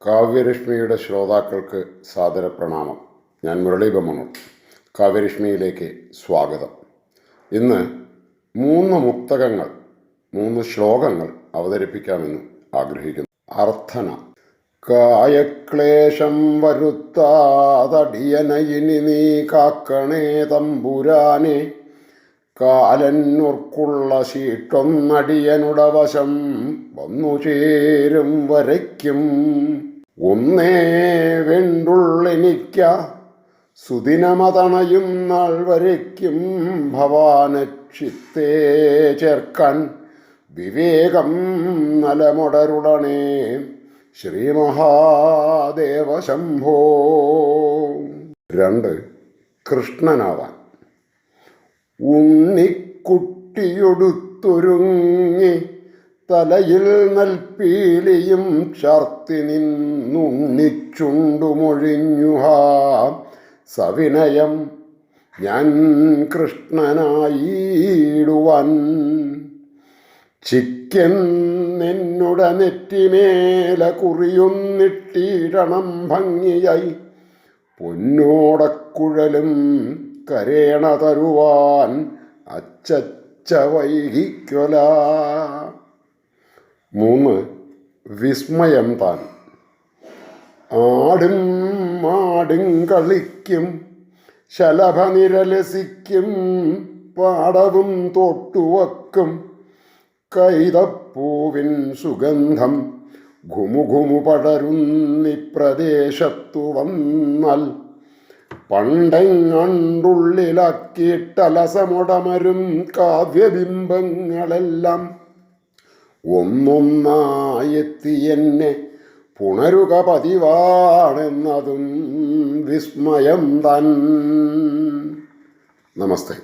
കാവ്യരശ്മിയുടെ ശ്രോതാക്കൾക്ക് സാദര പ്രണാമം. ഞാൻ മുരളി ബമ്മണൂർ. കാവ്യരശ്മിയിലേക്ക് സ്വാഗതം. ഇന്ന് 3 മുക്തകങ്ങൾ, 3 ശ്ലോകങ്ങൾ അവതരിപ്പിക്കാമെന്ന് ആഗ്രഹിക്കുന്നു. അർത്ഥന. കായക്ലേശം വരുത്താതടിയനയിനി നീ കാക്കണേ തമ്പുരാനെ, കാലന്നൂർക്കുള്ള ശീട്ടൊന്നടിയനുടവശം വന്നു ചേരും വരയ്ക്കും. ഒന്നേ വേണ്ടുള്ളെനിക്ക സുദിനമതണയും നാൾ വരയ്ക്കും, ഭവാനക്ഷിത്തേ ചേർക്കാൻ വിവേകം നലമുടരുടനെ ശ്രീ മഹാദേവ ശംഭോ. 2. കൃഷ്ണനാവാൻ. ഉണ്ണിക്കുട്ടിയൊടുത്തൊരുങ്ങി തലയിൽ നൽപീലിയും ചാർത്തി നിന്നുണ്ണിച്ചുണ്ടുമൊഴിഞ്ഞുഹാ സവിനയം ഞാൻ കൃഷ്ണനായിടുവാൻ. ചിക്കെന്നെന്നുട നെറ്റിമേല കുറിയൊന്നിട്ടിടണം ഭംഗിയായി, പൊന്നോടക്കുഴലും കരേണ തരുവാൻ അച്ചച്ച വൈകിക്കൊല. 3. വിസ്മയം താൻ. ആടും മാടും കളിക്കും ശലഭനിരലസിക്കും, പാടവും തോട്ടുവക്കും കൈതപ്പൂവിൻ സുഗന്ധം ഘുമുഘുമു പടരുന്നി പ്രദേശത്തു വന്നാൽ, പണ്ടെങ്ങണ്ടുള്ളിലാക്കിയിട്ടലസമുടമരും കാവ്യബിംബങ്ങളെല്ലാം ഒന്നൊന്നായെത്തി എന്നെ പുണരുക പതിവാണെന്നതും വിസ്മയം താൻ. നമസ്തേ.